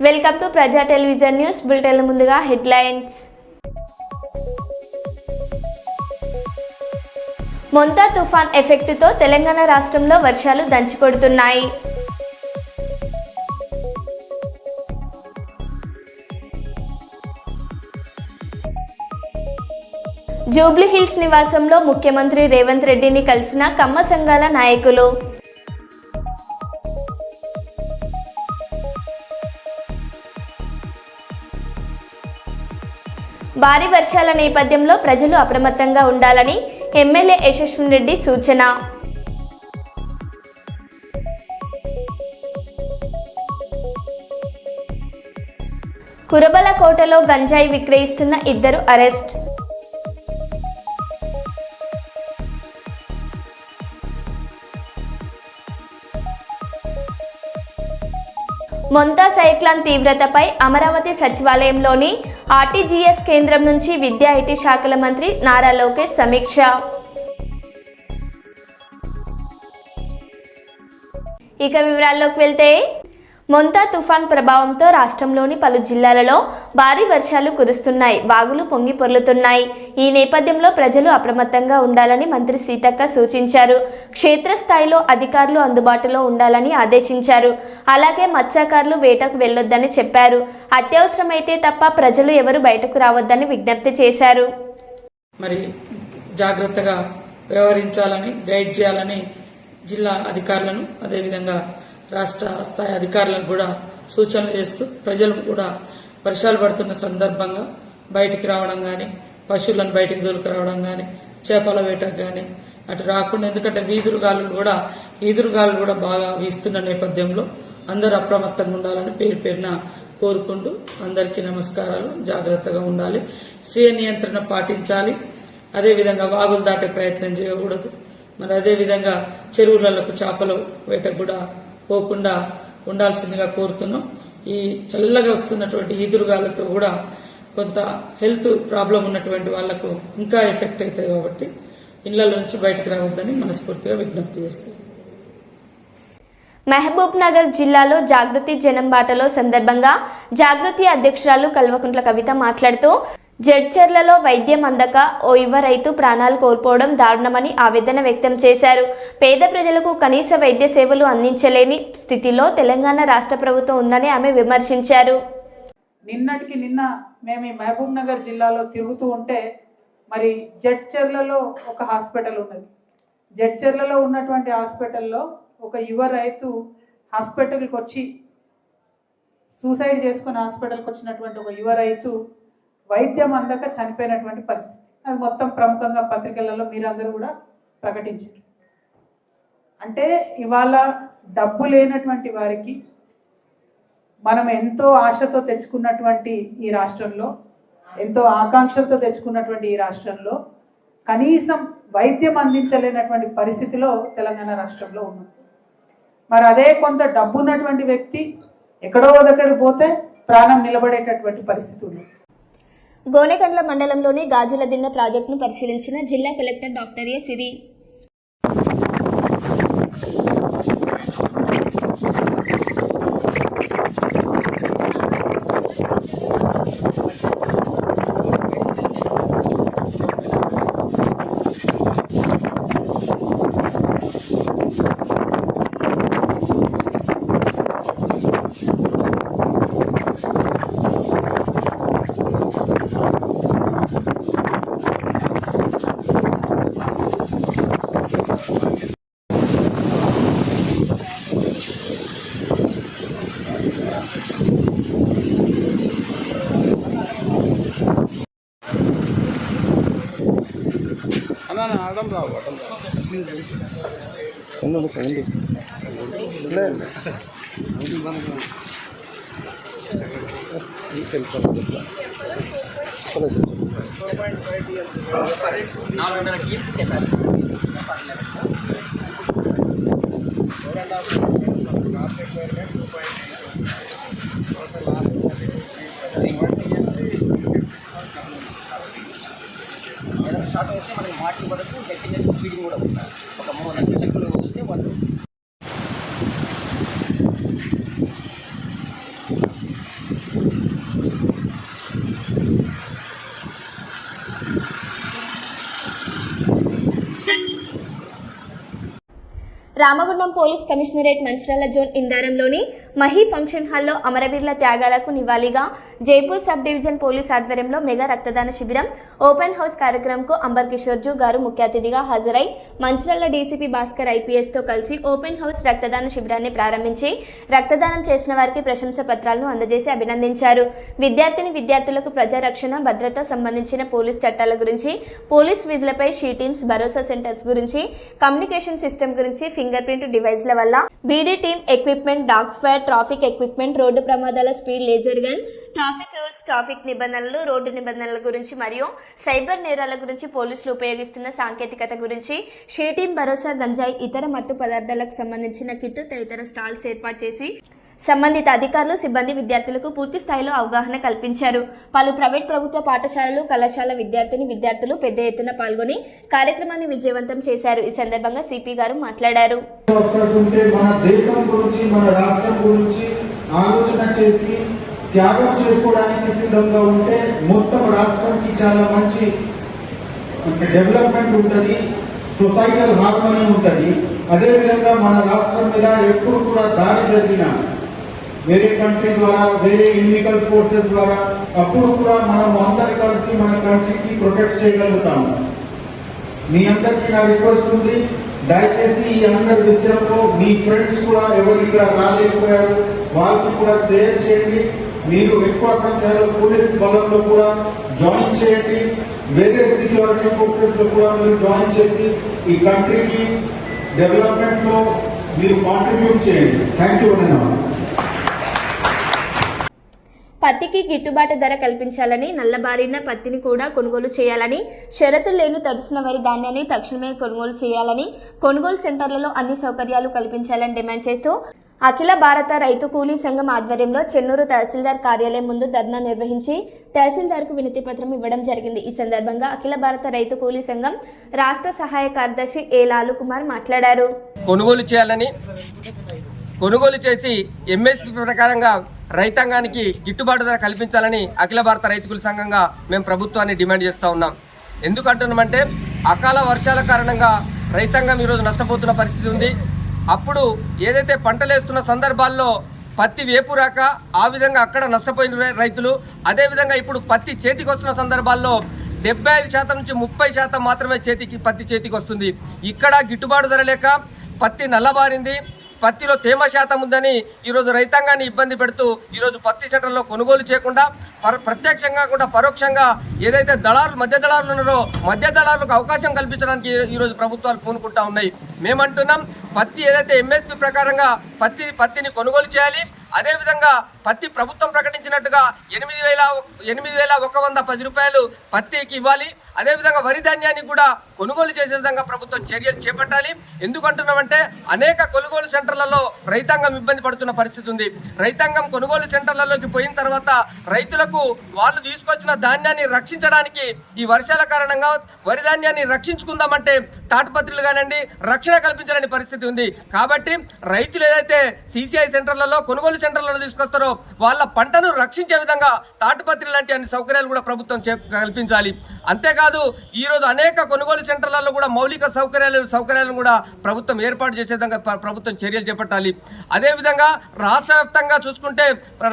Welcome to ప్రజా television news bulletin. ముందుగా headlines. Montha తుఫాన్ ఎఫెక్టుతో తెలంగాణ రాష్ట్రంలో వర్షాలు దంచికొడుతున్నాయి. జూబ్లీహిల్స్ నివాసంలో ముఖ్యమంత్రి రేవంత్ రెడ్డిని కలిసిన కమ్మ సంఘాల నాయకులు. భారీ వర్షాల నేపథ్యంలో ప్రజలు అప్రమత్తంగా ఉండాలని ఎమ్మెల్యే యశస్విన్ రెడ్డి సూచన. కురబలకోటలో గంజాయి విక్రయిస్తున్న ఇద్దరు అరెస్ట్. మొంతా సైక్లాన్ తీవ్రతపై అమరావతి సచివాలయంలోని ఆర్టీజీఎస్ కేంద్రం నుంచి విద్యా ఐటీ శాఖల మంత్రి నారా లోకేష్ సమీక్ష. ఇక వివరాల్లోకి వెళ్తే, మొంతా తుఫాన్ ప్రభావంతో రాష్ట్రంలోని పలు జిల్లాలలో భారీ వర్షాలు కురుస్తున్నాయి. వాగులు పొంగి పొర్లుతున్నాయి. ఈ నేపథ్యంలో ప్రజలు అప్రమత్తంగా ఉండాలని మంత్రి సీతక్క సూచించారు. క్షేత్రస్థాయిలో అధికారులు అందుబాటులో ఉండాలని ఆదేశించారు. అలాగే మత్స్యకారులు వేటకు వెళ్లొద్దని చెప్పారు. అత్యవసరమైతే తప్ప ప్రజలు ఎవరు బయటకు రావద్దని విజ్ఞప్తి చేశారు. మరి జాగ్రత్తగా వ్యవహరించాలని, గైడ్ చేయాలని జిల్లా అధికారులను, అదేవిధంగా రాష్ట్ర స్థాయి అధికారులకు కూడా సూచనలు చేస్తూ ప్రజలు కూడా వర్షాలు పడుతున్న సందర్భంగా బయటికి రావడం కానీ, పశువులను బయటికి దొరికిరావడం కానీ, చేపల వేటకు కానీ అటు రాకుండా, ఎందుకంటే ఈదురుగాలు కూడా బాగా వీస్తున్న నేపథ్యంలో అందరూ అప్రమత్తంగా ఉండాలని పేరున కోరుకుంటూ అందరికీ నమస్కారాలు. జాగ్రత్తగా ఉండాలి, స్వీయ నియంత్రణ పాటించాలి. అదేవిధంగా వాగులు దాటే ప్రయత్నం చేయకూడదు. మరి అదేవిధంగా చెరువులకు చేపల వేటకు కూడా పోకుండా ఉండాల్సిందిగా కోరుతున్నాం. ఈ చల్లగా వస్తున్నటువంటి ఈదురుగాలతో కూడా కొంత హెల్త్ ప్రాబ్లం ఉన్నటువంటి వాళ్లకు ఇంకా ఎఫెక్ట్ అవుతాయి కాబట్టి ఇళ్ల నుంచి బయటకు రావద్దని మనస్ఫూర్తిగా విజ్ఞప్తి చేస్తుంది. మహబూబ్ నగర్ జిల్లాలో జాగృతి జనం బాటలో సందర్భంగా జాగృతి అధ్యక్షురాలు కల్వకుంట్ల కవిత మాట్లాడుతూ, జడ్చర్లలో వైద్యం అందక ఓ యువ రైతు ప్రాణాలు కోల్పోవడం దారుణమని ఆవేదన వ్యక్తం చేశారు. పేద ప్రజలకు కనీస వైద్య సేవలు అందించలేని స్థితిలో తెలంగాణ రాష్ట్ర ప్రభుత్వం ఉందని ఆమె విమర్శించారు. నిన్నటికి నిన్న మేము ఈ మహబూబ్ నగర్ జిల్లాలో తిరుగుతూ ఉంటే, మరి జడ్చర్లలో ఒక హాస్పిటల్ ఉన్నది. జడ్చర్లలో ఉన్నటువంటి హాస్పిటల్లో ఒక యువ రైతు హాస్పిటల్కి వచ్చి సూసైడ్ చేసుకుని హాస్పిటల్కి వచ్చినటువంటి ఒక యువ రైతు వైద్యం అందక చనిపోయినటువంటి పరిస్థితి. అది మొత్తం ప్రముఖంగా పత్రికలలో మీరందరూ కూడా ప్రకటించారు. అంటే ఇవాళ డబ్బు లేనటువంటి వారికి మనం ఎంతో ఆశతో తెచ్చుకున్నటువంటి ఈ రాష్ట్రంలో, ఎంతో ఆకాంక్షలతో తెచ్చుకున్నటువంటి ఈ రాష్ట్రంలో కనీసం వైద్యం అందించలేనటువంటి పరిస్థితిలో తెలంగాణ రాష్ట్రంలో ఉన్నాం. మరి అదే కొంత డబ్బు ఉన్నటువంటి వ్యక్తి ఎక్కడో దగ్గరికి పోతే ప్రాణం నిలబడేటటువంటి పరిస్థితి ఉంది. గోనెకండ్ల మండలంలోని గాజుల దిన్న ప్రాజెక్టును పరిశీలించిన జిల్లా కలెక్టర్ డాక్టర్ ఏ సిరి. షార్ట్ వేస్తే మనకి మాటలు పడకు, డెస్టినేషన్ ఫీడింగ్ కూడా ఉంటుంది. ఒక 3 చెక్కులు వదిలితే వాళ్ళు Ramagundam police commissionerate Mancherial zone ఇందారంలోని మహీ ఫంక్షన్ హాల్లో అమరవీరుల త్యాగాలకు నివాళిగా జైపూర్ సబ్ డివిజన్ పోలీస్ ఆధ్వర్యంలో మెగా రక్తదాన శిబిరం ఓపెన్ హౌస్ కార్యక్రమంకు అంబర్ కిషోర్జు గారు ముఖ్య అతిథిగా హాజరై మంచిర్యాల డీసీపీ భాస్కర్ ఐపీఎస్తో కలిసి ఓపెన్ హౌస్ రక్తదాన శిబిరాన్ని ప్రారంభించి రక్తదానం చేసిన వారికి ప్రశంసా పత్రాలను అందజేసి అభినందించారు. విద్యార్థులకు ప్రజారక్షణ భద్రత సంబంధించిన పోలీస్ చట్టాల గురించి, పోలీస్ విధులపై షీ టీమ్స్, భరోసా సెంటర్స్ గురించి, కమ్యూనికేషన్ సిస్టమ్ గురించి, ఫింగర్ ప్రింట్ డివైస్ల వల్ల BD team equipment, dog squad, traffic equipment, road ప్రమాదాల speed laser gun, traffic rules, traffic నిబంధనలు, రోడ్డు నిబంధనల గురించి మరియు సైబర్ నేరాల గురించి, పోలీసులు ఉపయోగిస్తున్న సాంకేతికత గురించి, షీ టీమ్, భరోసా, గంజాయి, ఇతర మత్తు పదార్థాలకు సంబంధించిన కిట్టు తదితర స్టాల్స్ ఏర్పాటు చేసి సంబంధిత అధికారులు, సిబ్బంది, విద్యార్థులకు పూర్తి స్థాయిలో అవగాహన కల్పించారు. పలు ప్రైవేట్, ప్రభుత్వ పాఠశాలలు, కళాశాల విద్యార్థులు పెద్ద ఎత్తున పాల్గొని కార్యక్రమాన్ని విజయవంతం చేశారు. ఈ సందర్భంగా సిపి గారు మాట్లాడారు. మన దేశం గురించి, మన రాష్ట్రం గురించి ఆలోచన చేసి త్యాగం చేసుకోవడానికి సిద్ధంగా ఉంటే మొత్తం రాష్ట్రానికి చాలా మంచి డెవలప్మెంట్ ఉంటుంది, సొసైటల్ హార్మోనీ ఉంటుంది. అదేవిధంగా మన రాష్ట్రం మీద ఎప్పుడు కూడా దాడి జరిగిన వేరే కంట్రీ ద్వారా, వేరే ఎన్నికల్ ఫోర్సెస్ ద్వారా, అప్పుడు కూడా మనం అందరి కలిసి మన కంట్రీకి ప్రొటెక్ట్ చేయగలుగుతాము. మీ అందరికీ నా రిక్వెస్ట్ ఉంది, దయచేసి ఈ అందరి విషయంలో మీ ఫ్రెండ్స్ కూడా ఎవరు ఇక్కడ రాలేకపోయారు వాళ్ళకి కూడా షేర్ చేయండి. మీరు ఎక్కువ సంఖ్యలో పోలీస్ బలంలో కూడా జాయిన్ చేయండి, వేరే సెక్యూరిటీ ఫోర్సెస్ లో కూడా మీరు జాయిన్ చేసి ఈ కంట్రీకి డెవలప్మెంట్ లో మీరు కాంట్రిబ్యూట్ చేయండి. థ్యాంక్ యూ అన్న. పత్తికి గిట్టుబాటు ధర కల్పించాలని, నల్లబారిన పత్తిని కూడా కొనుగోలు చేయాలని, షరతులు లేని తడిసిన వరి ధాన్యాన్ని తక్షణమే కొనుగోలు చేయాలని, కొనుగోలు సెంటర్లలో అన్ని సౌకర్యాలు కల్పించాలని డిమాండ్ చేస్తూ అఖిల భారత రైతు కూలీ సంఘం ఆధ్వర్యంలో చెన్నూరు తహసీల్దార్ కార్యాలయం ముందు ధర్నా నిర్వహించి తహసీల్దార్కు వినతి పత్రం ఇవ్వడం జరిగింది. ఈ సందర్భంగా అఖిల భారత రైతు కూలీ సంఘం రాష్ట్ర సహాయ కార్యదర్శి ఏ లాలు కుమార్ మాట్లాడారు. కొనుగోలు చేసి ఎంఎస్పీ ప్రకారంగా రైతాంగానికి గిట్టుబాటు ధర కల్పించాలని అఖిల భారత రైతు కూలీ సంఘంగా మేము ప్రభుత్వాన్ని డిమాండ్ చేస్తూ ఉన్నాం. ఎందుకంటున్నామంటే అకాల వర్షాల కారణంగా రైతాంగం ఈరోజు నష్టపోతున్న పరిస్థితి ఉంది. అప్పుడు ఏదైతే పంటలు వేస్తున్న సందర్భాల్లో పత్తి వేపురాక ఆ విధంగా అక్కడ నష్టపోయిన రైతులు, అదేవిధంగా ఇప్పుడు పత్తి చేతికి వస్తున్న సందర్భాల్లో 75% నుంచి 30% మాత్రమే పత్తి చేతికి వస్తుంది. ఇక్కడ గిట్టుబాటు ధర లేక పత్తి నల్లబారింది, పత్తిలో తేమ శాతం ఉందని ఈరోజు రైతాంగాన్ని ఇబ్బంది పెడుతూ ఈరోజు పత్తి సెంటర్లో కొనుగోలు చేయకుండా ప్రత్యక్షంగా కూడా పరోక్షంగా ఏదైతే మధ్య దళారులు ఉన్నారో మధ్య దళారులకు అవకాశం కల్పించడానికి ఈరోజు ప్రభుత్వాలు పూనుకుంటా ఉన్నాయి. మేమంటున్నాం, పత్తి ఏదైతే ఎంఎస్పీ ప్రకారంగా పత్తిని కొనుగోలు చేయాలి. అదేవిధంగా పత్తి ప్రభుత్వం ప్రకటించినట్టుగా 8,110 రూపాయలు పత్తికి ఇవ్వాలి. అదేవిధంగా వరి ధాన్యాన్ని కూడా కొనుగోలు చేసే విధంగా ప్రభుత్వం చర్యలు చేపట్టాలి. ఎందుకంటున్నామంటే అనేక కొనుగోలు సెంటర్లలో రైతాంగం ఇబ్బంది పడుతున్న పరిస్థితి ఉంది. రైతాంగం కొనుగోలు సెంటర్లలోకి పోయిన తర్వాత రైతులకు వాళ్ళు తీసుకొచ్చిన ధాన్యాన్ని రక్షించడానికి ఈ వర్షాల కారణంగా వరి ధాన్యాన్ని రక్షించుకుందామంటే తాటుపత్రులు కానివ్వండి రక్షణ కల్పించాలని పరిస్థితి ఉంది. కాబట్టి రైతులు ఏదైతే సిసిఐ సెంటర్లలో కొనుగోలు సెంటర్లలో తీసుకొస్తారో వాళ్ళ పంటను రక్షించే విధంగా తాటుపత్రి లాంటి అన్ని సౌకర్యాలు కూడా ప్రభుత్వం కల్పించాలి. అంతేకాదు ఈరోజు అనేక కొనుగోలు సెంటర్లలో కూడా మౌలిక సౌకర్యాలను కూడా ప్రభుత్వం ఏర్పాటు చేసే విధంగా ప్రభుత్వం చర్యలు చేపట్టాలి. అదేవిధంగా రాష్ట్ర వ్యాప్తంగా చూసుకుంటే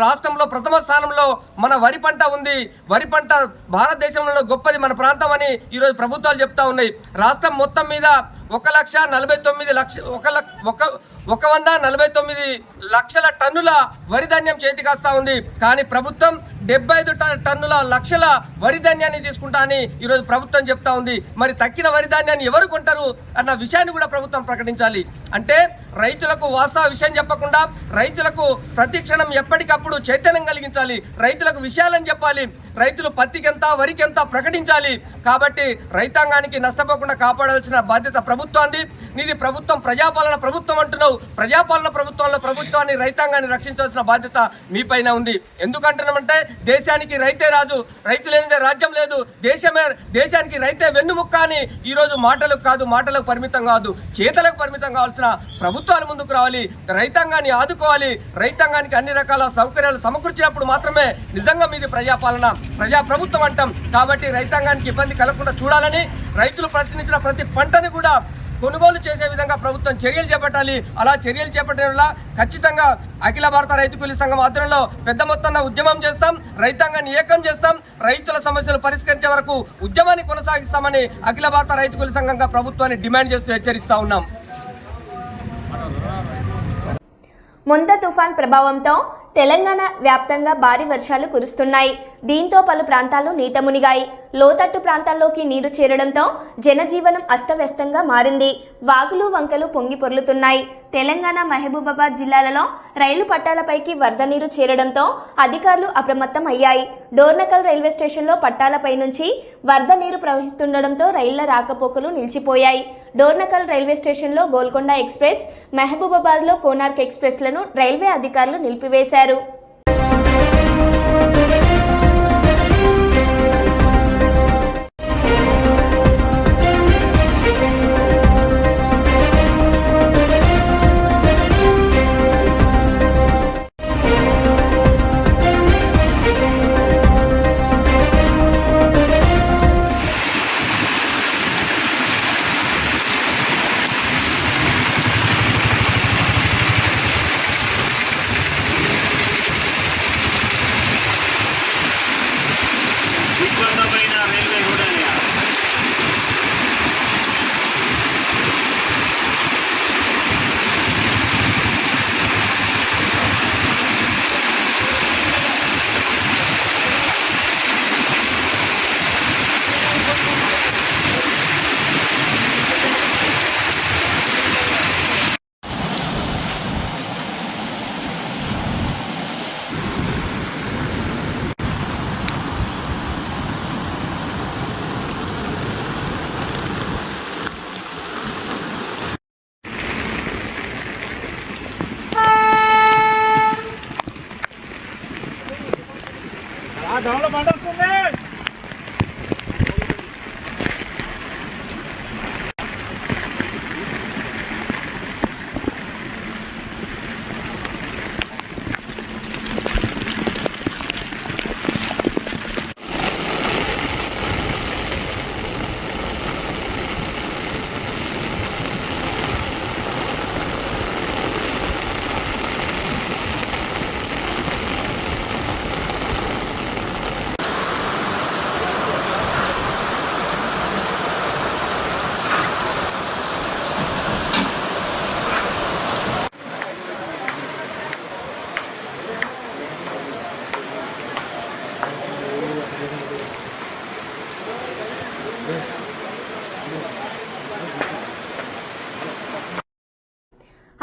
రాష్ట్రంలో ప్రథమ స్థానంలో మన వరి పంట ఉంది. వరి పంట భారతదేశంలో గొప్పది మన ప్రాంతం అని ఈరోజు ప్రభుత్వాలు చెప్తా ఉన్నాయి. రాష్ట్రం మొత్తం మీద 149 టన్నుల వరి ధాన్యం చేతికి వస్తూ ఉంది. కానీ ప్రభుత్వం 75 టన్నుల లక్షల వరి ధాన్యాన్ని తీసుకుంటా అని ఈరోజు ప్రభుత్వం చెప్తా ఉంది. మరి తక్కిన వరి ధాన్యాన్ని ఎవరు కొంటారు అన్న విషయాన్ని కూడా ప్రభుత్వం ప్రకటించాలి. అంటే రైతులకు వాస్తవ విషయం చెప్పకుండా రైతులకు ప్రతి క్షణం ఎప్పటికప్పుడు చైతన్యం కలిగించాలి. రైతులకు విషయాలని చెప్పాలి. రైతులు పత్తికి ఎంత వరికి ఎంత ప్రకటించాలి. కాబట్టి రైతాంగానికి నష్టపోకుండా కాపాడాల్సిన బాధ్యత ప్రభుత్వాన్ని. నీది ప్రభుత్వం ప్రజాపాలన ప్రభుత్వం అంటున్నావు. ప్రజాపాలన ప్రభుత్వాన్ని రైతాంగాన్ని రక్షించాల్సిన బాధ్యత మీపైన ఉంది. ఎందుకంటున్నామంటే దేశానికి రైతే రాజు, రైతు లేనిదే రాజ్యం లేదు, దేశానికి రైతే వెన్నుముక్క అని ఈరోజు మాటలకు పరిమితం కాదు, చేతలకు పరిమితం కావాల్సిన ప్రభుత్వాలు ముందుకు రావాలి. రైతాంగాన్ని ఆదుకోవాలి. రైతాంగానికి అన్ని రకాల సౌకర్యాలు సమకూర్చినప్పుడు మాత్రమే నిజంగా మీది ప్రజాపాలన, ప్రజాప్రభుత్వం అంటాం. కాబట్టి రైతాంగానికి ఇబ్బంది కలగకుండా చూడాలని, రైతులు ప్రతినిధించిన ప్రతి పంటని కూడా కొనుగోలు చేసే విధంగా ప్రభుత్వం చర్యలు చేపట్టాలి. అలా చర్యలు చేపట్టడం వల్ల ఖచ్చితంగా అఖిల భారత రైతు కూలీ సంఘం ఆధ్వర్యంలో పెద్ద మొత్తంలో ఉద్యమం చేస్తాం, రైతాంగాన్ని ఏకం చేస్తాం, రైతుల సమస్యలు పరిష్కరించే వరకు ఉద్యమాన్ని కొనసాగిస్తామని అఖిల భారత రైతు కూలీ సంఘంగా ప్రభుత్వాన్ని డిమాండ్ చేస్తూ హెచ్చరిస్తా ఉన్నాం. మొంతా తుఫాన్ ప్రభావంతో తెలంగాణ వ్యాప్తంగా భారీ వర్షాలు కురుస్తున్నాయి. దీంతో పలు ప్రాంతాలు నీట మునిగాయి. లోతట్టు ప్రాంతాల్లోకి నీరు చేరడంతో జనజీవనం అస్తవ్యస్తంగా మారింది. వాగులు వంకలు పొంగి పొర్లుతున్నాయి. తెలంగాణ మహబూబాబాద్ జిల్లాలలో రైలు పట్టాలపైకి వరద నీరు చేరడంతో అధికారులు అప్రమత్తం అయ్యాయి. డోర్నకల్ రైల్వే స్టేషన్లో పట్టాలపై నుంచి వరద నీరు ప్రవహిస్తుండడంతో రైళ్ల రాకపోకలు నిలిచిపోయాయి. డోర్నకల్ రైల్వే స్టేషన్లో గోల్కొండ ఎక్స్ప్రెస్, మహబూబాబాద్లో కోనార్క్ ఎక్స్ప్రెస్లను రైల్వే అధికారులు నిలిపివేశారు.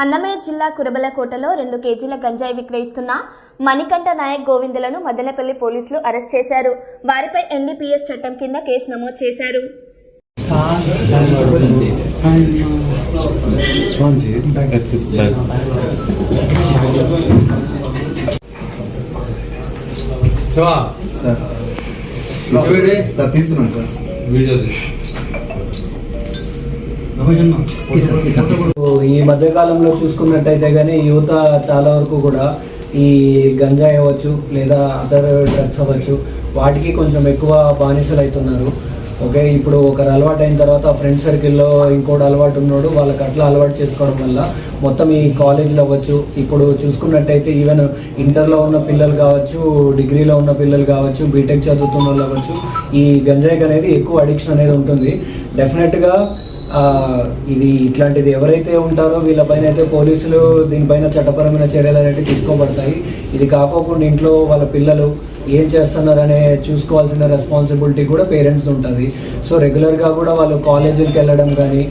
అన్నమయ్య జిల్లా కురబలకోటలో 2 కేజీల గంజాయి విక్రయిస్తున్న మణికంఠ నాయక్ గోవిందులను మదనపల్లి పోలీసులు అరెస్ట్ చేశారు. వారిపై ఎన్డీపీఎస్ చట్టం కింద కేసు నమోదు చేశారు. ఈ మధ్యకాలంలో చూసుకున్నట్టయితే కానీ యువత చాలా వరకు కూడా ఈ గంజాయి అవ్వచ్చు లేదా అదర్ డ్రగ్స్ అవ్వచ్చు వాటికి కొంచెం ఎక్కువ బానిసలు అవుతున్నారు. ఓకే, ఇప్పుడు ఒకరు అలవాటు అయిన తర్వాత ఫ్రెండ్ సర్కిల్లో ఇంకోటి అలవాటు ఉన్నాడు, వాళ్ళకి అట్లా అలవాటు చేసుకోవడం వల్ల మొత్తం ఈ కాలేజీలో అవ్వచ్చు, ఇప్పుడు చూసుకున్నట్టయితే ఈవెన్ ఇంటర్లో ఉన్న పిల్లలు కావచ్చు, డిగ్రీలో ఉన్న పిల్లలు కావచ్చు, బీటెక్ చదువుతున్న వాళ్ళు అవ్వచ్చు, ఈ గంజాయికి అనేది ఎక్కువ అడిక్షన్ అనేది ఉంటుంది. డెఫినెట్గా ఇది ఇట్లాంటిది ఎవరైతే ఉంటారో వీళ్ళపైన అయితే పోలీసులు దీనిపైన చట్టపరమైన చర్యలు అనేవి తీసుకోబడతాయి. ఇది కాకోకుండా ఇంట్లో వాళ్ళ పిల్లలు ఏం చేస్తున్నారనే చూసుకోవాల్సిన రెస్పాన్సిబిలిటీ కూడా పేరెంట్స్ ఉంటుంది. సో రెగ్యులర్గా కూడా వాళ్ళు కాలేజీకి వెళ్ళడం కానీ,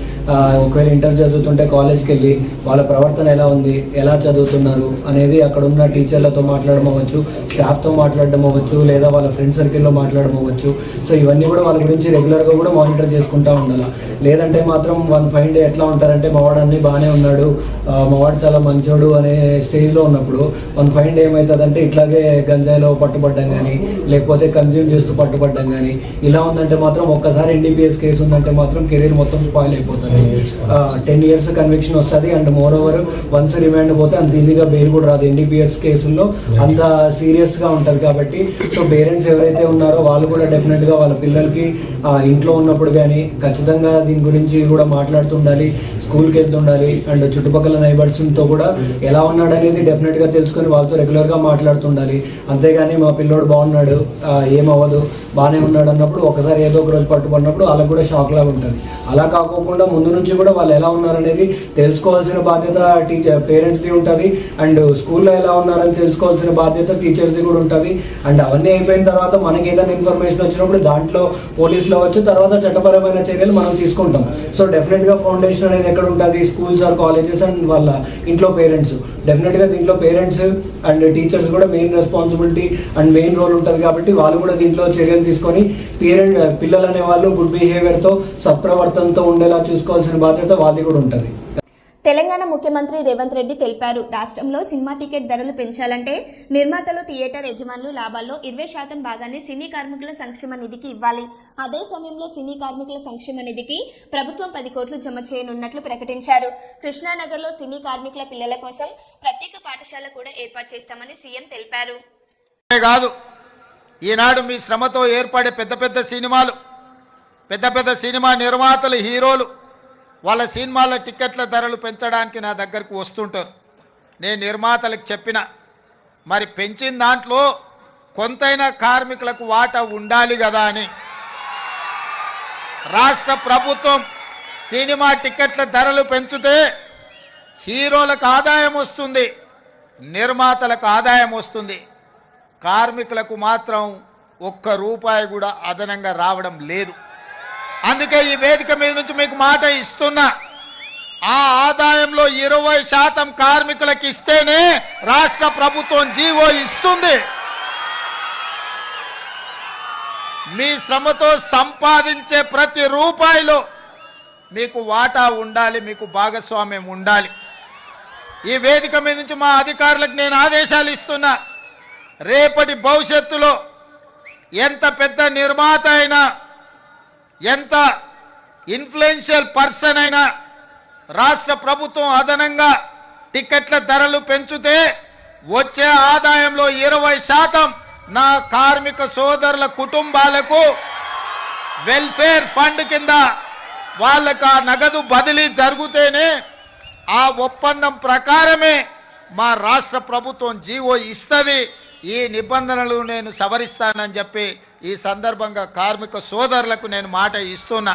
ఒకవేళ ఇంటర్ చదువుతుంటే కాలేజ్కి వెళ్ళి వాళ్ళ ప్రవర్తన ఎలా ఉంది, ఎలా చదువుతున్నారు అనేది అక్కడ ఉన్న టీచర్లతో మాట్లాడడం అవ్వచ్చు, స్టాఫ్తో మాట్లాడడం అవ్వచ్చు, లేదా వాళ్ళ ఫ్రెండ్ సర్కిల్లో మాట్లాడడం అవ్వచ్చు. సో ఇవన్నీ కూడా వాళ్ళ గురించి రెగ్యులర్గా కూడా మానిటర్ చేసుకుంటూ ఉండాలి. లేదంటే మాత్రం 1 ఫైన్ డే ఎట్లా ఉంటారంటే మావాడు అన్నీ బాగానే ఉన్నాడు, మావాడు చాలా మంచోడు అనే స్టేజ్లో ఉన్నప్పుడు 1 ఫైన్ డే ఏమవుతుందంటే ఇట్లాగే గంజాయిలో పట్టుబడ్డ పట్టుబడ్డం కానీ లేకపోతే కన్జ్యూమ్ చేస్తూ పట్టుబడ్డం కానీ ఇలా ఉందంటే మాత్రం ఒక్కసారి NDPS కేసు ఉందంటే మాత్రం కెరీర్ మొత్తం స్పాయిల్ అయిపోతుంది. 10 years కన్విక్షన్ వస్తుంది. And more over once remand పోతే అంత ఈజీగా బెయిల్ కూడా రాదు. NDPS కేసుల్లో అంత సీరియస్గా ఉంటుంది కాబట్టి సో పేరెంట్స్ ఎవరైతే ఉన్నారో వాళ్ళు కూడా డెఫినెట్గా వాళ్ళ పిల్లలకి ఇంట్లో ఉన్నప్పుడు కానీ ఖచ్చితంగా దీని గురించి కూడా మాట్లాడుతుండాలి, స్కూల్కి వెళ్తుండాలి. అండ్ చుట్టుపక్కల నైబర్స్తో కూడా ఎలా ఉన్నాడు అనేది డెఫినెట్గా తెలుసుకొని వాళ్ళతో రెగ్యులర్గా మాట్లాడుతుండాలి. అంతేగాని మా పిల్లోడు బాగున్నాడు, ఏమవ్వదు, బాగానే ఉన్నాడు అన్నప్పుడు ఒకసారి ఏదో ఒక రోజు పట్టుకున్నప్పుడు వాళ్ళకు కూడా షాక్ లాగా ఉంటుంది. అలా కాకోకుండా ముందు నుంచి కూడా వాళ్ళు ఎలా ఉన్నారనేది తెలుసుకోవాల్సిన బాధ్యత పేరెంట్స్ది ఉంటుంది. అండ్ స్కూల్లో ఎలా ఉన్నారని తెలుసుకోవాల్సిన బాధ్యత టీచర్స్ది కూడా ఉంటుంది. అండ్ అవన్నీ అయిపోయిన తర్వాత మనకి ఏదైనా ఇన్ఫర్మేషన్ వచ్చినప్పుడు దాంట్లో పోలీసులు అవ్వచ్చు, తర్వాత చట్టపరమైన చర్యలు మనం తీసుకుంటాం. సో డెఫినెట్గా ఫౌండేషన్ అనేది ఎక్కడ ఉంటుంది, స్కూల్స్ ఆర్ కాలేజెస్ అండ్ వాళ్ళ ఇంట్లో పేరెంట్స్. డెఫినెట్గా దీంట్లో పేరెంట్స్ అండ్ టీచర్స్ కూడా main responsibility and main role ఉంటుంది కాబట్టి వాళ్ళు కూడా దీంట్లో చర్యలు తీసుకొని పిల్లలు అనే వాళ్ళు గుడ్ బిహేవియర్తో సత్ప్రవర్తనతో ఉండేలా చూసుకోవాల్సిన బాధ్యత వాళ్ళది కూడా ఉంటుంది. తెలంగాణ ముఖ్యమంత్రి రేవంత్ రెడ్డి తెలిపారు. రాష్ట్రంలో సినిమా టికెట్ ధరలు పెంచాలంటే నిర్మాతలు, థియేటర్ యజమానులు లాభాల్లో 20% భాగాన్ని సినీ కార్మికుల సంక్షేమ నిధికి ఇవ్వాలి. అదే సమయంలో సినీ కార్మికుల సంక్షేమ నిధికి ప్రభుత్వం 10 కోట్లు జమ చేయనున్నట్లు ప్రకటించారు. కృష్ణానగర్లో సినీ కార్మికుల పిల్లల కోసం ప్రత్యేక పాఠశాల కూడా ఏర్పాటు చేస్తామని సీఎం తెలిపారు. కాదు, ఈనాడు మీ శ్రమతో ఏర్పడే పెద్ద పెద్ద సినిమా నిర్మాతలు, హీరోలు వాళ్ళ సినిమాల టికెట్ల ధరలు పెంచడానికి నా దగ్గరకు వస్తుంటారు. నేను నిర్మాతలకు చెప్పిన, మరి పెంచిన దాంట్లో కొంతైనా కార్మికులకు వాటా ఉండాలి కదా అని. రాష్ట్ర ప్రభుత్వం సినిమా టికెట్ల ధరలు పెంచితే హీరోలకు ఆదాయం వస్తుంది, నిర్మాతలకు ఆదాయం వస్తుంది, కార్మికులకు మాత్రం ₹1 కూడా అదనంగా రావడం లేదు. అందుకే ఈ వేదిక మీద నుంచి మీకు మాట ఇస్తున్నా, ఆ ఆదాయంలో 20% కార్మికులకు ఇస్తేనే రాష్ట్ర ప్రభుత్వం జీవో ఇస్తుంది. మీ శ్రమతో సంపాదించే ప్రతి రూపాయిలో మీకు వాటా ఉండాలి, మీకు భాగస్వామ్యం ఉండాలి. ఈ వేదిక మీద నుంచి మా అధికారులకు నేను ఆదేశాలు ఇస్తున్నా, రేపటి భవిష్యత్తులో ఎంత పెద్ద నిర్మాత అయినా, ఎంత ఇన్ఫ్లుయెన్షియల్ పర్సన్ అయినా రాష్ట్ర ప్రభుత్వం అదనంగా టికెట్ల ధరలు పెంచితే వచ్చే ఆదాయంలో 20% నా కార్మిక సోదరుల కుటుంబాలకు వెల్ఫేర్ ఫండ్ కింద వాళ్ళకు ఆ నగదు బదిలీ జరిగితేనే ఆ ఒప్పందం ప్రకారమే మా రాష్ట్ర ప్రభుత్వం జీవో ఇస్తుంది. ఈ నిబంధనలు నేను సవరిస్తానని చెప్పి ఈ సందర్భంగా కార్మిక సోదరులకు నేను మాట ఇస్తున్నా.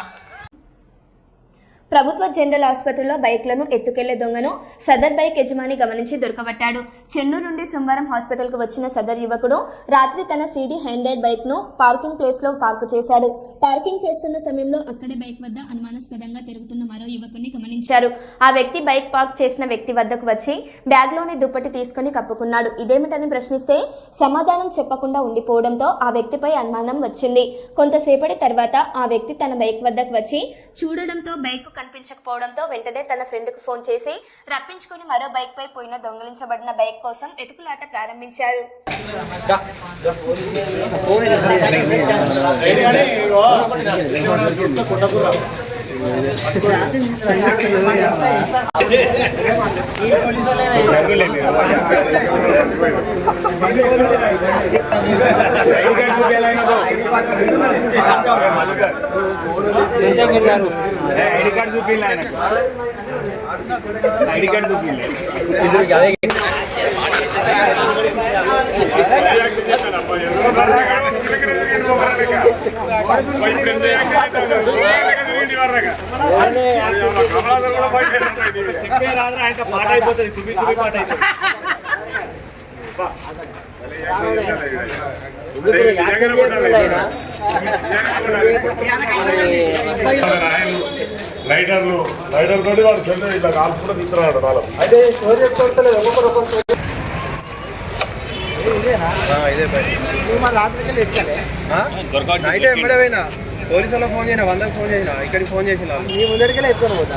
ప్రభుత్వ జనరల్ ఆసుపత్రిలో బైక్లను ఎత్తుకెళ్లే దొంగను సదర్ బైక్ యజమాని గమనించి దొరకబట్టాడు. చెన్నూరు నుండి సోమవారం హాస్పిటల్కు వచ్చిన సదర్ యువకుడు రాత్రి తన CD హ్యాండెడ్ బైక్ ను పార్కింగ్ ప్లేస్ లో పార్కు చేశాడు. పార్కింగ్ చేస్తున్న సమయంలో అక్కడే బైక్ వద్ద అనుమానాస్పదంగా తిరుగుతున్న మరో యువకుని గమనించారు. ఆ వ్యక్తి బైక్ పార్క్ చేసిన వ్యక్తి వద్దకు వచ్చి బ్యాగ్ లోని దుప్పటి తీసుకుని కప్పుకున్నాడు. ఇదేమిటని ప్రశ్నిస్తే సమాధానం చెప్పకుండా ఉండిపోవడంతో ఆ వ్యక్తిపై అనుమానం వచ్చింది. కొంతసేపటి తర్వాత ఆ వ్యక్తి తన బైక్ వద్దకు వచ్చి చూడడంతో బైక్ కనిపించకపోవడంతో వెంటనే తన ఫ్రెండ్ కు ఫోన్ చేసి రప్పించుకుని మరో బైక్ పై పోయిన దొంగిలించబడిన బైక్ కోసం వెతుకులాట ప్రారంభించారు. ఐడి కార్డు చూపిల్ల ఆయన ఐడి కార్డు చూపిల్ల ఆయన పాట అయిపోతుంది, సుబి పాట అయిపోతుంది. లైటర్లు తోటి వాడు చెల్లి ఇట్లా కాల్పు కూడా తీసుకురాడు వాళ్ళ అయితే నైట్ ఎమ్మడే పోయినా పోలీసు వాళ్ళకి ఫోన్ చేసినా, 100కి ఫోన్ చేసినా, ఇక్కడికి ఫోన్ చేసిన మీ ముందరికెళ్ళి ఎత్తుకొని పోతా.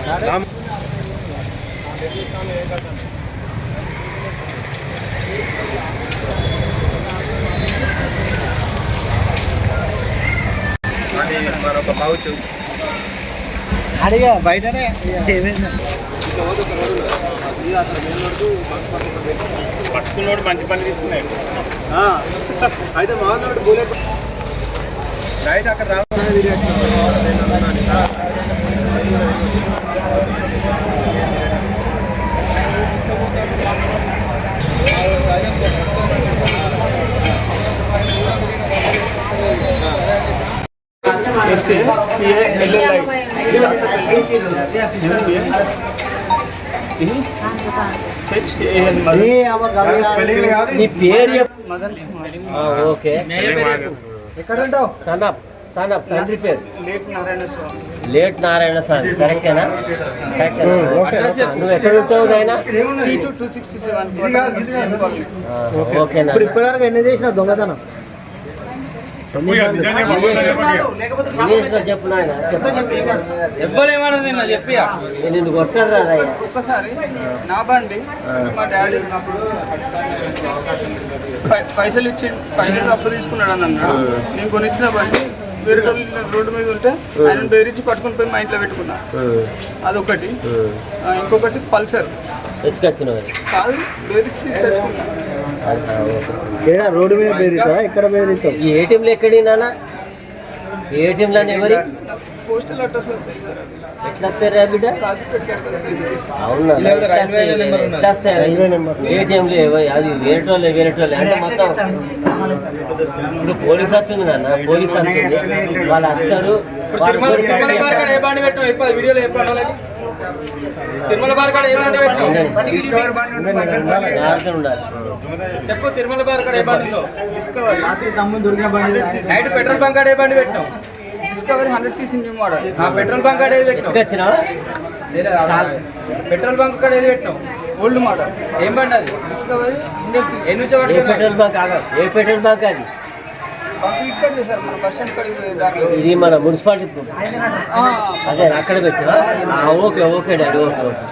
అది మరొక పౌచ్. అడిగా బయటనే పట్టుకున్నోడు మంచి పని తీసుకున్నాడు. అయితే మామూలు బుల్లెట్ రైట్ అక్కడ రావాలి. నీ పేరు ఓకే ఎక్కడ ఉంటావు? సనప్ తండ్రి పేరు లేట్ నారాయణ స్వామి. కరెక్టేనా? నువ్వు ఎక్కడ ఉంటావు నాయన? ఓకేనా? ఇప్పటివరకు ఎన్ని చేసిన దొంగతనం? చెప్పు నాయన, చెప్పి నిన్ను కొట్టారా? ఒక్కసారి నా బండి మా డాడీ ఉన్నప్పుడు పైసలు అప్పు తీసుకున్నాడు అని అన్నాడు. నేను కొనిచ్చిన బండి వేరే రోడ్డు మీద ఉంటే ఆయన బెదిరించి పట్టుకుని పోయి మా ఇంట్లో పెట్టుకున్నా. అదొకటి. ఇంకొకటి పల్సర్ కాదు, బెదిరించి తీసుకొచ్చుకున్నా. రోడ్డు మీద బెదిరితా? ఎక్కడ బెదిరిస్తావు? ఈ ఏటీఎంలో ఎక్కడి నాన్న? ఏటీఎంలో ఎవరి పోస్టల్ అడ్రస్ ఎట్లా వస్తారా బిడ్డ? అవునా? ఏటీఎంలో అది వేరేటోళ్ళే అంటే మొత్తం ఇప్పుడు పోలీస్ వస్తుంది నాన్న, పోలీస్ వస్తుంది, వాళ్ళు వస్తారు. చెప్పు తిరుమల బార్ పెట్రోల్ బంక్ కాడ ఏ బండి పెట్టినావు? Discovery 100cc new model. Petrol bunk కాడ ఏది పెట్టినావు? పెట్రోల్ బంక్ కాడ ఏది పెట్టినావు? Old model. ఏం బండి అది? Discovery 100cc. ఎన్ని నుంచి ఏ పెట్రోల్ బంక్? ఏ పెట్రోల్ బంక్ అది? ఇక్కడ సార్ మన బస్ స్టాండ్ కడిగి. ఇది మన మున్సిపాలిటీ అదే అక్కడ పెట్టినా? Okay okay daddy, okay okay.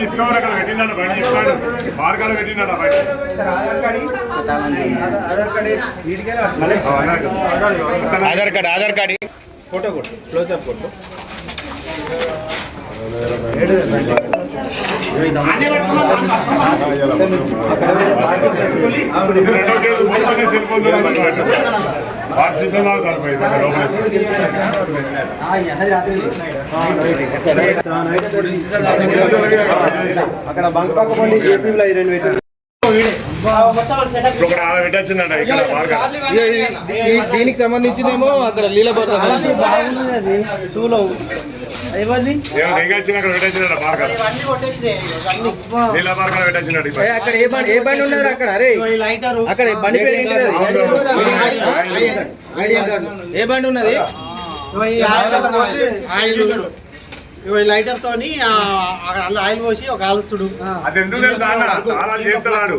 Discover అక్కడ పెట్టినాడు బండి చెప్పాడు. మార్గాడ పెట్టినాడు బండి. ఆధార్ కార్డు ఫోటో కొట్టు, క్లోజ్అప్ కొట్టు. అక్కడ బంక్ పక్క పండి జేసీబీలో 2 దీనికి సంబంధించిందేమో అక్కడ లీలబార్ బాగున్నది షూలో. అక్కడ ఏ బండి ఉన్నది అక్కడ? అరే అక్కడ బండి పేరు ఏంటి? ఏ బండి ఉన్నది? లైటర్ తోని ఆయిల్ పోసి ఒక ఆలుస్తుడు. అది ఎందుకు తెలుసా? చాలా చేస్తున్నాడు.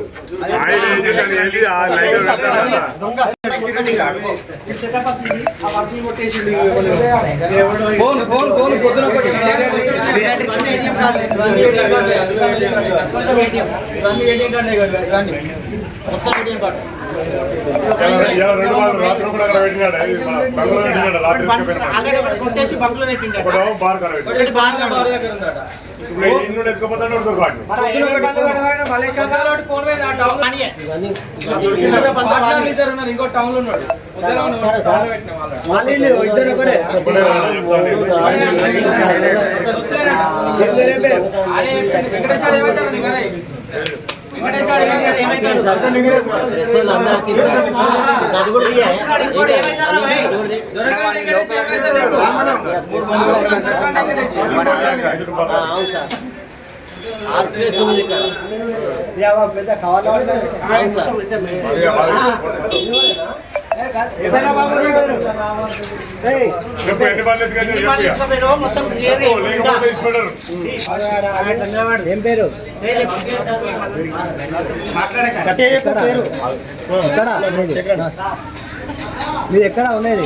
రాత్రి కూడా అక్కడ పెట్టినాడు. ఇంకో టౌన్ లో ఉన్నాడు. పెద్ద కావాలి చెప్పు ఎన్ని పనులు ఎత్తుకొని లేకపోతే ఇష్టపడరు. ఏం పేరు మీరు ఎక్కడ ఉండేది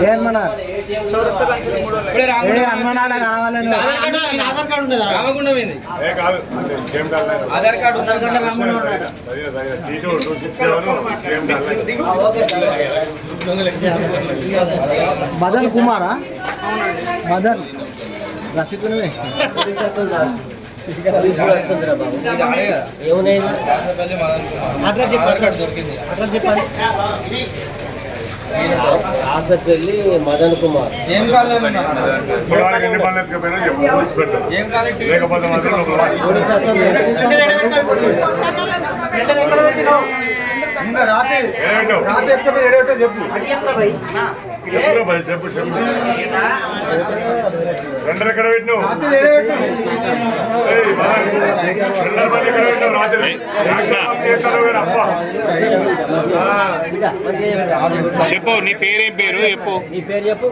హనుమనార్ హనుమనార్ కావాలని ఏ కాదు ఏం కాలేదు. ఆధార్ కార్డు ఉందా? సరే T2 267 ఏం కాలేదు. మదన్ కుమారా మదన్ రసికులమే ఆసక్తి మదన్ కుమార్ పొలానికి ఎన్ని పనులు ఎత్తుకపోయినా చెప్పు పోలీసు పెడతారు. లేకపోతే మాత్రం లోపల చెప్పు రెండర ఎక్కడ పెట్టినావు? రెండర మంది ఎక్కడ పెట్టినావు రాత్రి? చెప్పు నీ పేరేం పేరు చెప్పు. నీ పేరు చెప్పు.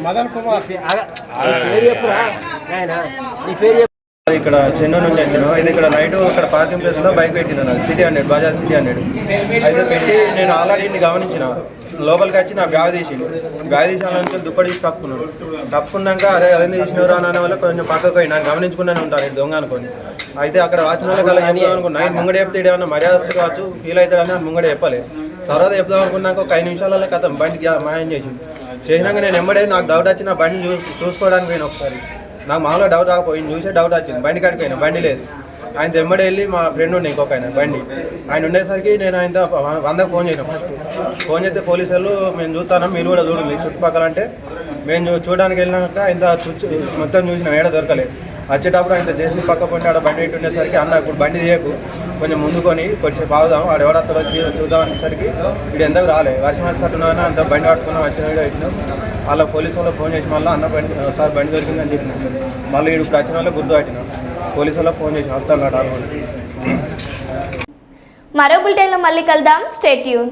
మదన్ కుమార్ పేరు చెప్పురా నీ పేరు చెప్పు. ఇక్కడ చెన్నై నుంచి వచ్చినాను. అయితే ఇక్కడ నైట్ ఇక్కడ పార్కింగ్ ప్లేస్లో బైక్ పెట్టినాను. సిటీ 100 బజాజ్ సిటీ 100 అయితే పెట్టి నేను ఆల్రెడీ గమనించిన లోపలికి వచ్చి నా బ్యాగ్ తీసిండు. బ్యాగ్ తీసిన నుంచి దుప్పటి తీసి కప్పుకున్నాను. కప్పుకున్నాక అదే తీసినవరు అనే వల్ల కొంచెం పక్కకు పోయి నాకు గమనించుకున్నాను ఉంటాను ఇది దొంగ అనుకోండి. అయితే అక్కడ వాచ్మెన్ వాళ్ళకి అలా చెప్దాం అనుకున్నా. ఆయన ముంగడ చెప్తే ఏమన్నా మర్యాద కావచ్చు ఫీల్ అవుతాడని ముంగడ చెప్పలేదు. తర్వాత చెప్దాం అనుకున్నాక ఒక 5 నిమిషాలలో కథ బండికి మాయం చేసినాక నేను ఎంబడే నాకు డౌట్ వచ్చి నా బండి చూసుకోవడానికి పోయిన ఒకసారి. నాకు మామూలుగా డౌట్ రాకపోయింది. చూసే డౌట్ వచ్చింది. బండి కాడికి పోయినా బండి లేదు. ఆయన వెంబడి వెళ్ళి మా ఫ్రెండ్ ఉండే ఇంకొక ఆయన బండి ఆయన ఉండేసరికి నేను ఆయన 100కు ఫోన్ చేసాను. ఫోన్ చేస్తే పోలీసు వాళ్ళు మేము చూస్తాను మీరు కూడా చూడండి చుట్టుపక్కల అంటే మేము చూడడానికి వెళ్ళినాక ఆయన మొత్తం చూసిన ఏడ దొరకలేదు. వచ్చేటప్పుడు ఆయన చేసి పక్క పొంటి ఆడ బండి పెట్టి ఉండేసరికి అన్న ఇప్పుడు బండి తీయకు కొంచెం ముందుకొని కొంచెం ఆగుదాం వాడు ఎవడత్తాడో చూద్దాం అనేసరికి ఇది ఎందుకు రాలే వర్షం వస్తున్నా అంత బండి పట్టుకున్నాం వచ్చిన పెట్టినాం. వాళ్ళ పోలీసు వాళ్ళు ఫోన్ చేసి మళ్ళీ అన్న బండి సార్ బండి దొరికిందని చెప్పినాం. మళ్ళీ ఇప్పుడు వచ్చిన వాళ్ళు గుర్తు పట్టినాం. పోలీసు వాళ్ళకి ఫోన్ చేసి వస్తాను. మరో బులెటిన్లో మళ్ళీ కలుద్దాం. Stay tune.